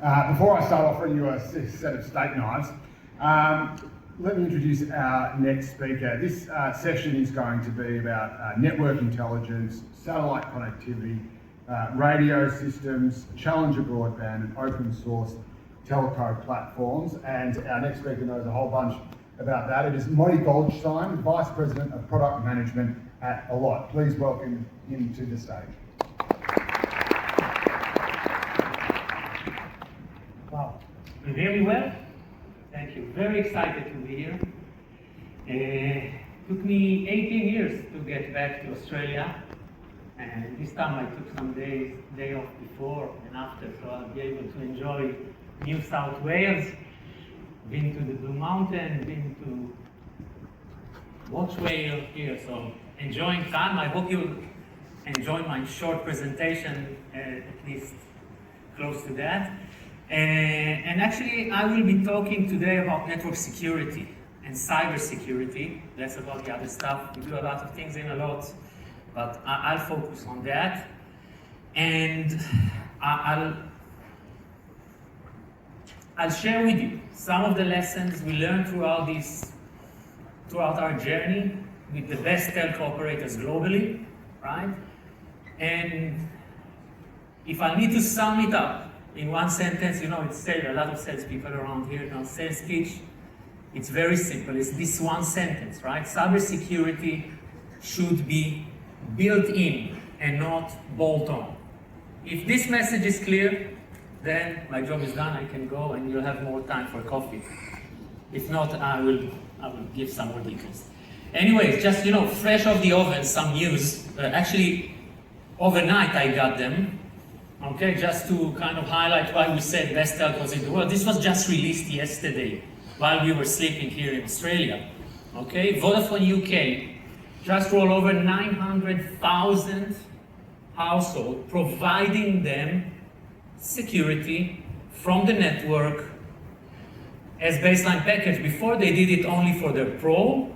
Before I start offering you a set of steak knives, let me introduce our next speaker. This session is going to be about network intelligence, satellite connectivity, radio systems, challenger broadband, and open source telco platforms. And our next speaker knows a whole bunch about that. It is Moti Goldshtein, Vice President of Product Management at Allot. Please welcome him to the stage. Wow, you hear me well? Thank you. Very excited to be here. Took me 18 years to get back to Australia, and this time I took some day off before and after, so I'll be able to enjoy New South Wales. Been to the Blue Mountain, been to watch whale here, so enjoying time. I hope you'll enjoy my short presentation, at least close to that. And actually, I will be talking today about network security and cybersecurity. That's about the other stuff. We do a lot of things in Allot, but I'll focus on that. And I'll share with you some of the lessons we learned throughout our journey with the best telco operators globally, right? And if I need to sum it up in one sentence, it's said, a lot of salespeople around here, sales pitch, it's very simple. It's this one sentence, right? Cybersecurity should be built in and not bolt on. If this message is clear, then my job is done. I can go and you'll have more time for coffee. If not, I will give some more details. Anyways, just, fresh off the oven, some news. Actually, overnight I got them. Okay, just to kind of highlight why we said best telcos in the world. This was just released yesterday while we were sleeping here in Australia. Okay, Vodafone UK just rolled over 900,000 households, providing them security from the network as baseline package. Before they did it only for their pro,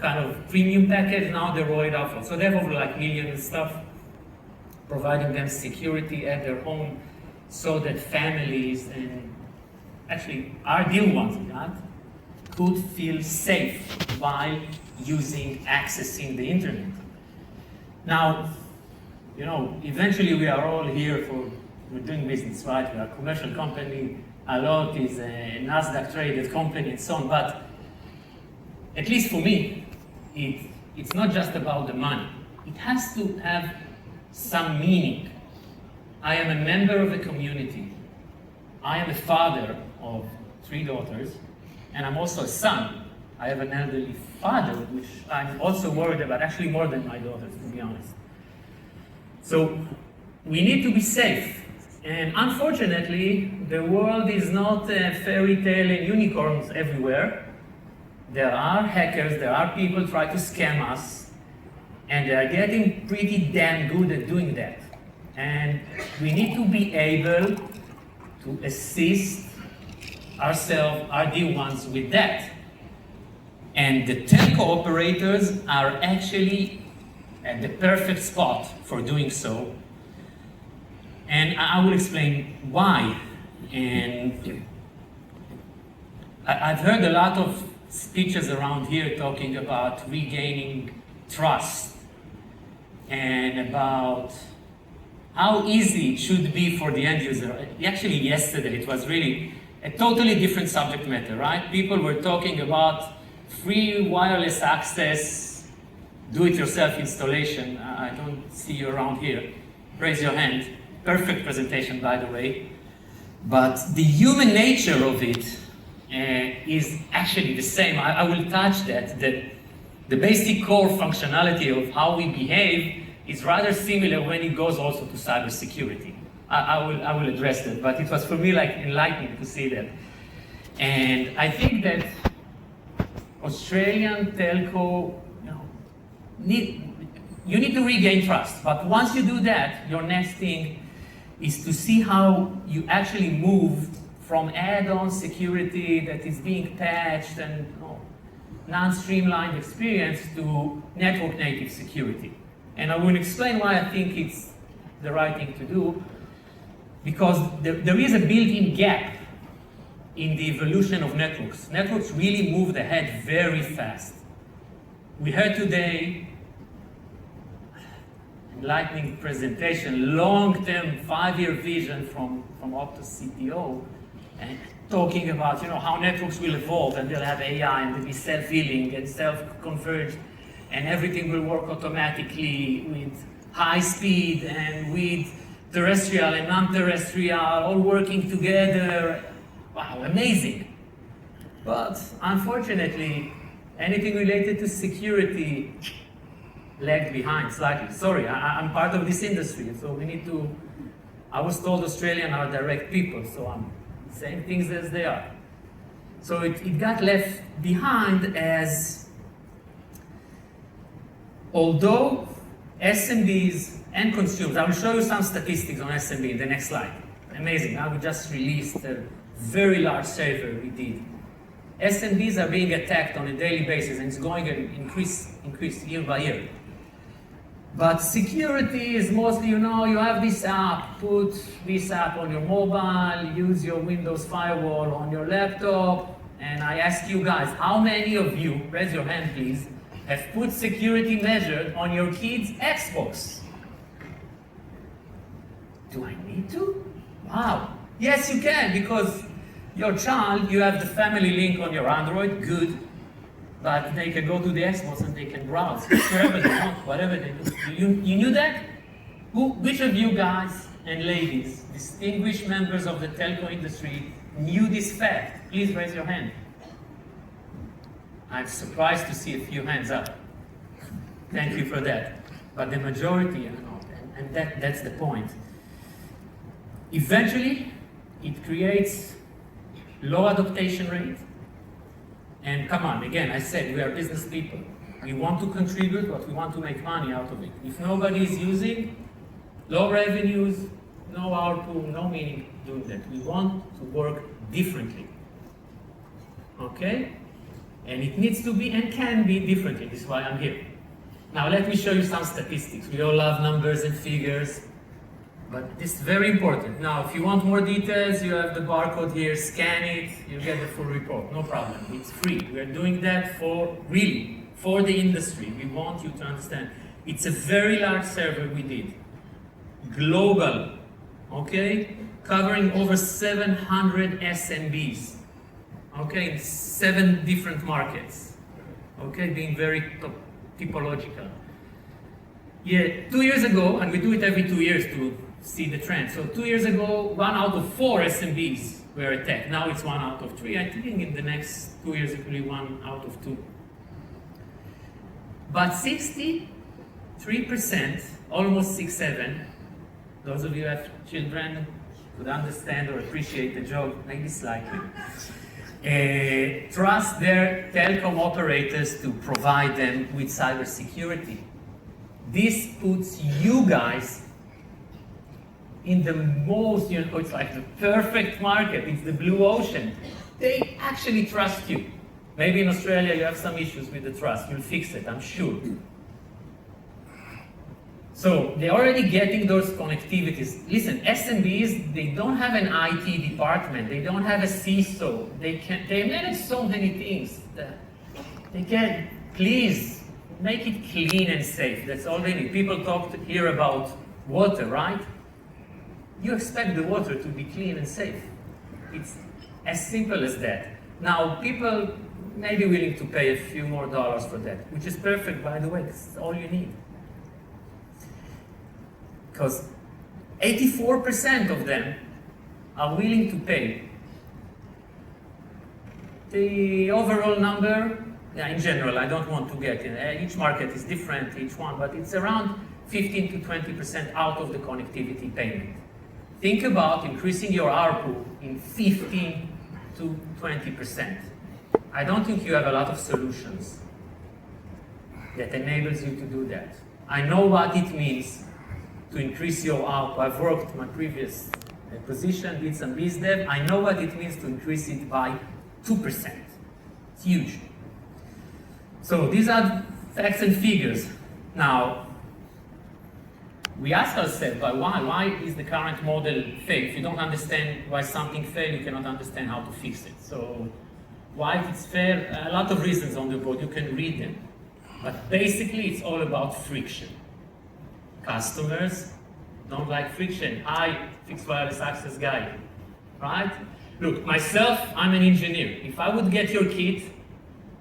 kind of premium package, now they roll it out. So they have over like millions and stuff, providing them security at their home so that families and actually ideal ones could feel safe while accessing the internet. Now, eventually we are all here we're doing business, right? We are a commercial company. Allot is a NASDAQ traded company and so on, but at least for me, it's not just about the money. It has to have some meaning. I am a member of a community. I am a father of 3 daughters, and I'm also a son. I have an elderly father, which I'm also worried about, actually more than my daughters, to be honest. So we need to be safe. And unfortunately, the world is not a fairy tale and unicorns everywhere. There are hackers, there are people try to scam us, and they are getting pretty damn good at doing that. And we need to be able to assist ourselves, our dear ones, with that. And the telco operators are actually at the perfect spot for doing so. And I will explain why. And I've heard a lot of speeches around here talking about regaining trust and about how easy it should be for the end user. Actually, yesterday, it was really a totally different subject matter, right? People were talking about free wireless access, do-it-yourself installation. I don't see you around here. Raise your hand. Perfect presentation, by the way. But the human nature of it is actually the same. I will touch that. The basic core functionality of how we behave is rather similar when it goes also to cybersecurity. I will address that, but it was for me like enlightening to see that. And I think that Australian telco, you need to regain trust. But once you do that, your next thing is to see how you actually move from add-on security that is being patched and non-streamlined experience to network native security. And I will explain why I think it's the right thing to do. because there is a built-in gap in the evolution of networks. Networks really moved ahead very fast. We heard today enlightening presentation, long-term 5-year vision from Optus CTO, and talking about how networks will evolve and they'll have AI and they'll be self-healing and self-converged and everything will work automatically with high speed and with terrestrial and non-terrestrial all working together. Wow, amazing. But unfortunately, anything related to security lagged behind slightly. Sorry, I'm part of this industry, so we need to, I was told Australian are direct people, so I'm saying things as they are. So it got left behind as, although SMBs and consumers, I will show you some statistics on SMB in the next slide. Amazing, now we just released a very large survey we did. SMBs are being attacked on a daily basis and it's going to increase year by year. But security is mostly, you have this app, put this app on your mobile, use your Windows firewall on your laptop, and I ask you guys, how many of you, raise your hand please, have put security measures on your kid's Xbox? Do I need to? Wow. Yes, you can, because your child, you have the family link on your Android, good. But they can go to the Xbox and they can browse wherever they want, whatever they do. You knew that? Which of you guys and ladies, distinguished members of the telco industry, knew this fact? Please raise your hand. I'm surprised to see a few hands up. Thank you for that. But the majority are not, and that's the point. Eventually, it creates low adoption rate. And come on, again, I said we are business people. We want to contribute, but we want to make money out of it. If nobody is using, low revenues, no output, no meaning doing that. We want to work differently. Okay? And it needs to be and can be differently. This is why I'm here. Now let me show you some statistics. We all love numbers and figures, but this is very important. Now, if you want more details, you have the barcode here, scan it, you get the full report, no problem. It's free. We are doing that for the industry. We want you to understand. It's a very large survey we did. Global, okay? Covering over 700 SMBs, okay? In 7 different markets, okay? Being very typological. Yeah, 2 years ago, and we do it every 2 years to see the trend. So 2 years ago, 1 out of 4 SMBs were attacked. Now it's 1 out of 3. I think in the next 2 years it will be 1 out of 2. But 63%, almost 6-7, those of you who have children would understand or appreciate the joke, maybe slightly, trust their telecom operators to provide them with cybersecurity. This puts you guys in the most, it's like the perfect market. It's the blue ocean. They actually trust you. Maybe in Australia you have some issues with the trust. You'll fix it, I'm sure. So they're already getting those connectivities. Listen, SMBs, they don't have an IT department. They don't have a CISO. They manage so many things. They can, please, make it clean and safe. That's all they need. People talk here about water, right? You expect the water to be clean and safe. It's as simple as that. Now, people may be willing to pay a few more dollars for that, which is perfect, by the way. That's all you need. Because 84% of them are willing to pay. The overall number, in general, I don't want to get in. Each market is different, each one, but it's around 15 to 20% out of the connectivity payment. Think about increasing your ARPU in 15 to 20%. I don't think you have a lot of solutions that enables you to do that. I know what it means to increase your ARPU. I've worked my previous position, did some biz dev. I know what it means to increase it by 2%. It's huge. So these are facts and figures. Now, we ask ourselves, but why? Why is the current model fail? If you don't understand why something failed, you cannot understand how to fix it. So why it's fair? A lot of reasons on the board, you can read them. But basically, it's all about friction. Customers don't like friction. Hi, fixed wireless access guy, right? Look, myself, I'm an engineer. If I would get your kit,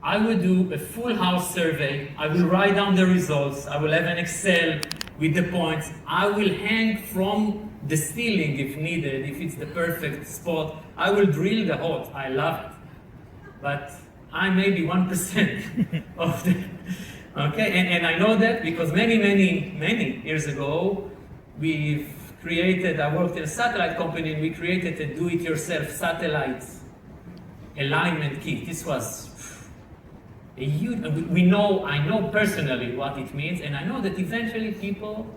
I would do a full house survey. I will write down the results. I will have an Excel with the points. I will hang from the ceiling if needed, if it's the perfect spot. I will drill the holes. I love it. But I'm maybe 1% of the, okay? And I know that because many years ago, we've created, I worked in a satellite company and we created a do-it-yourself satellite alignment kit. This was a huge, I know personally what it means, and I know that eventually people,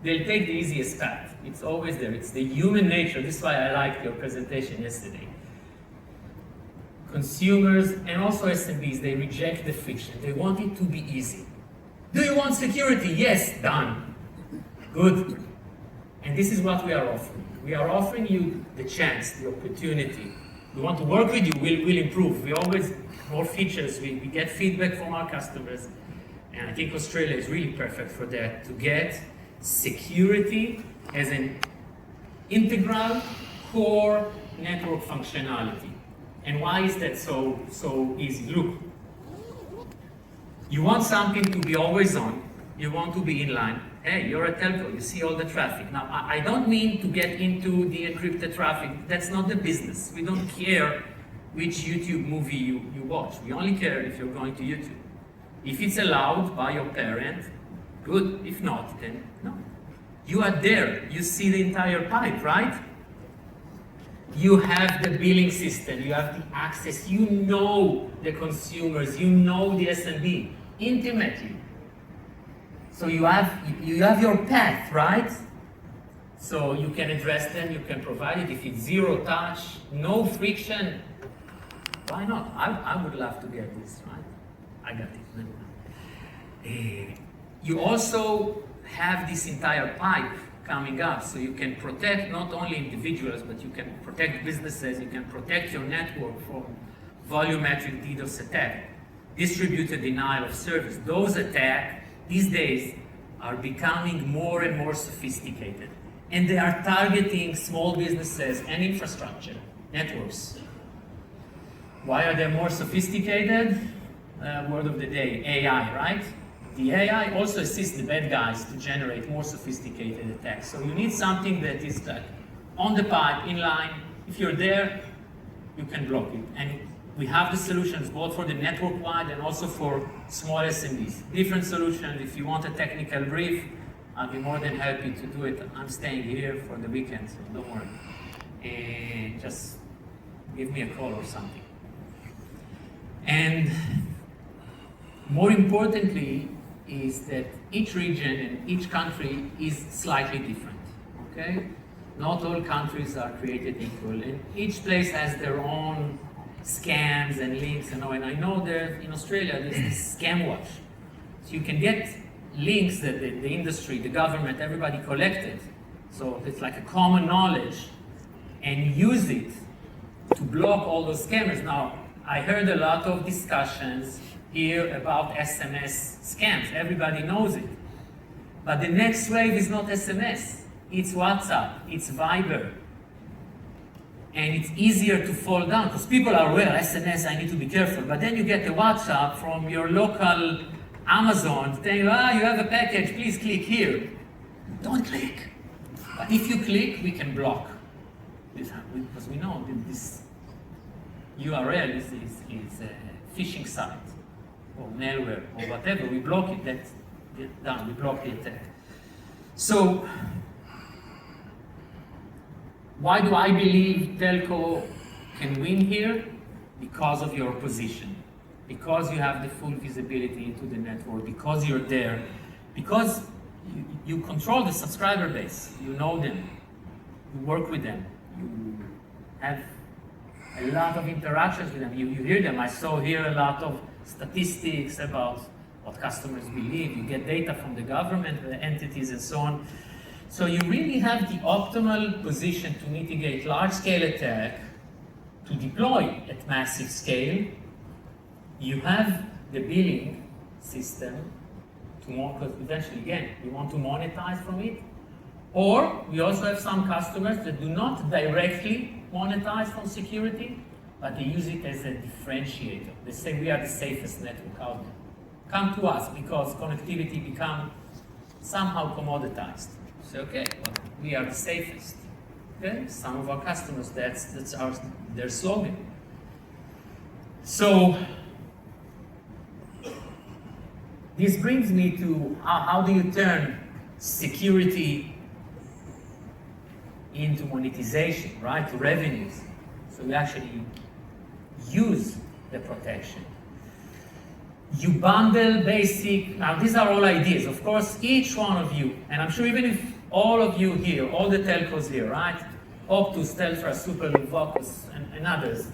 they'll take the easiest path. It's always there, it's the human nature. This is why I liked your presentation yesterday. Consumers and also SMBs, they reject the friction. They want it to be easy. Do you want security? Yes, done. Good. And this is what we are offering. We are offering you the chance, the opportunity. We want to work with you, we'll improve. We always, more features, we get feedback from our customers. And I think Australia is really perfect for that, to get security as an integral core network functionality. And why is that so easy? Look, you want something to be always on, you want to be in line. Hey, you're a telco, you see all the traffic. Now, I don't mean to get into the encrypted traffic. That's not the business. We don't care which YouTube movie you watch. We only care if you're going to YouTube. If it's allowed by your parent, good. If not, then no. You are there. You see the entire pipe, right? You have the billing system. You have the access. You know the consumers. You know the SMB intimately. So you have your path, right? So you can address them, you can provide it. If it's zero touch, no friction, why not? I would love to get this, right? I got it. You also have this entire pipe coming up, so you can protect not only individuals, but you can protect businesses, you can protect your network from volumetric DDoS attack, distributed denial of service. Those attacks these days are becoming more and more sophisticated, and they are targeting small businesses and infrastructure networks. Why are they more sophisticated? Word of the day, AI, right? The AI also assists the bad guys to generate more sophisticated attacks. So you need something that is like on the pipe, in line. If you're there, you can block it. And we have the solutions both for the network-wide and also for small SMBs. Different solutions. If you want a technical brief, I'll be more than happy to do it. I'm staying here for the weekend, so don't worry. Just give me a call or something. And more importantly is that each region and each country is slightly different, okay? Not all countries are created equal, and each place has their own scams and links, and I know that in Australia there's this scam watch. So you can get links that the industry, the government, everybody collected. So it's like a common knowledge, and use it to block all those scammers. Now, I heard a lot of discussions here about SMS scams. Everybody knows it. But the next wave is not SMS. It's WhatsApp, it's Viber. And it's easier to fall down because people are aware, SMS, I need to be careful. But then you get a WhatsApp from your local Amazon saying, you have a package, please click here. Don't click. But if you click, we can block this, because we know that this URL is a phishing site or malware or whatever. We block it, that's done, we block the attack. So, why do I believe telco can win here? Because of your position. Because you have the full visibility into the network, because you're there, because you control the subscriber base, you know them, you work with them, you have a lot of interactions with them, you hear them. I saw here a lot of statistics about what customers believe. You get data from the government, the entities, and so on. So you really have the optimal position to mitigate large-scale attack, to deploy at massive scale. You have the billing system to more, because eventually, again, we want to monetize from it. Or we also have some customers that do not directly monetize from security, but they use it as a differentiator. They say we are the safest network out there. Come to us because connectivity become somehow commoditized. Say, okay, well, we are the safest. Okay? Some of our customers, that's their slogan. So this brings me to how do you turn security into monetization, right? To revenues. So we actually use the protection. You bundle basic, now these are all ideas. Of course, each one of you, and I'm sure even if all of you here, all the telcos here, right? Optus, Telstra, Superloop, Vocus, and others,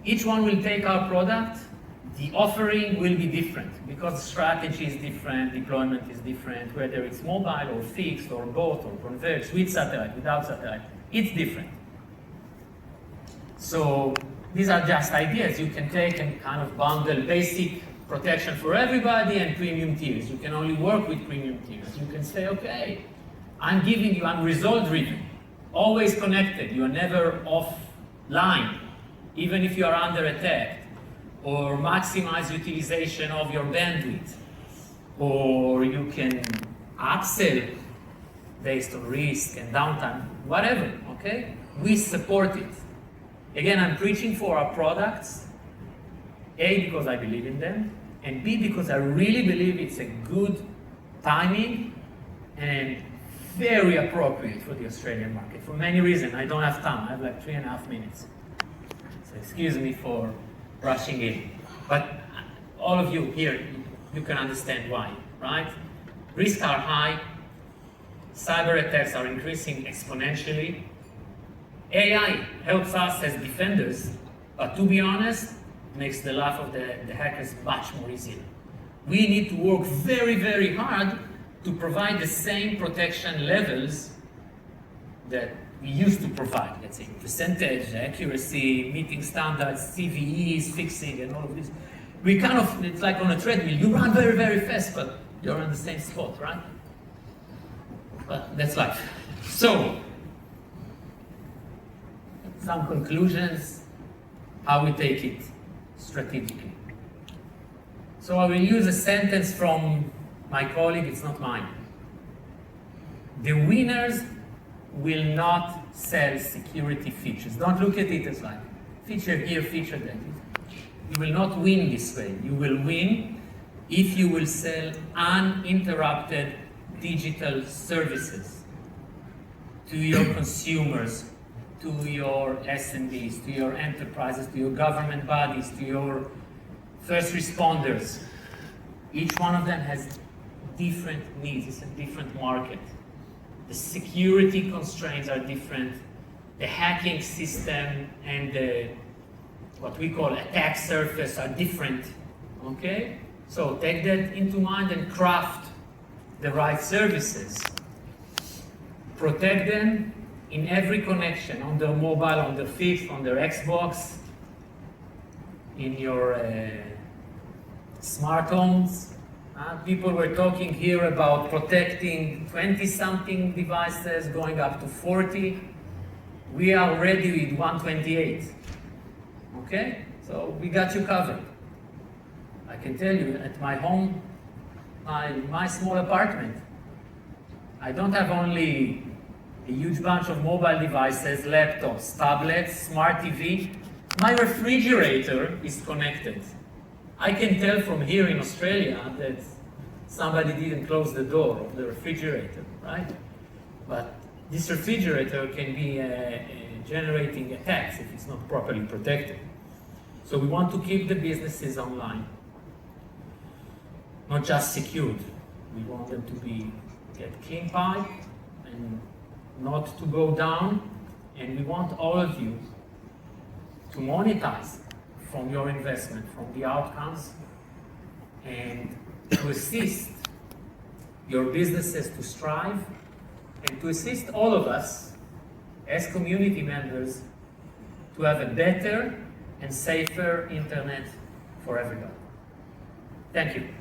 each one will take our product. The offering will be different because strategy is different, deployment is different, whether it's mobile or fixed or both or converged, with satellite, without satellite, it's different. So these are just ideas. You can take and kind of bundle basic protection for everybody and premium tiers. You can only work with premium tiers. You can say, okay, I'm giving you, I'm result driven, always connected. You are never offline, even if you are under attack. Or maximize utilization of your bandwidth, or you can upsell based on risk and downtime, whatever, okay? We support it. Again, I'm preaching for our products, A, because I believe in them, and B, because I really believe it's a good timing and very appropriate for the Australian market, for many reasons. I don't have time, I have like 3.5 minutes. So excuse me for rushing in. But all of you here, you can understand why, right? Risks are high, cyber attacks are increasing exponentially. AI helps us as defenders, but to be honest, makes the life of the hackers much more easier. We need to work very, very hard to provide the same protection levels that we used to provide, let's say, percentage, accuracy, meeting standards, CVEs, fixing, and all of this. We kind of, it's like on a treadmill. You run very, very fast, but you're on the same spot, right? But that's life. So, some conclusions, how we take it strategically. So I will use a sentence from my colleague, it's not mine. The winners will not sell security features. Don't look at it as like feature here, feature there. You will not win this way. You will win if you will sell uninterrupted digital services to your consumers, to your SMBs, to your enterprises, to your government bodies, to your first responders. Each one of them has different needs. It's a different market. The security constraints are different. The hacking system and the, what we call attack surface are different, okay? So take that into mind and craft the right services. Protect them in every connection, on their mobile, on their fixed, on their Xbox, in your smart homes. People were talking here about protecting 20-something devices, going up to 40. We are already with 128. Okay? So we got you covered. I can tell you, at my home, my small apartment, I don't have only a huge bunch of mobile devices, laptops, tablets, smart TV. My refrigerator is connected. I can tell from here in Australia that somebody didn't close the door of the refrigerator, right? But this refrigerator can be generating attacks if it's not properly protected. So we want to keep the businesses online, not just secured. We want them to get clean pipe and not to go down. And we want all of you to monetize from your investment, from the outcomes, and to assist your businesses to strive, and to assist all of us as community members to have a better and safer internet for everybody. Thank you.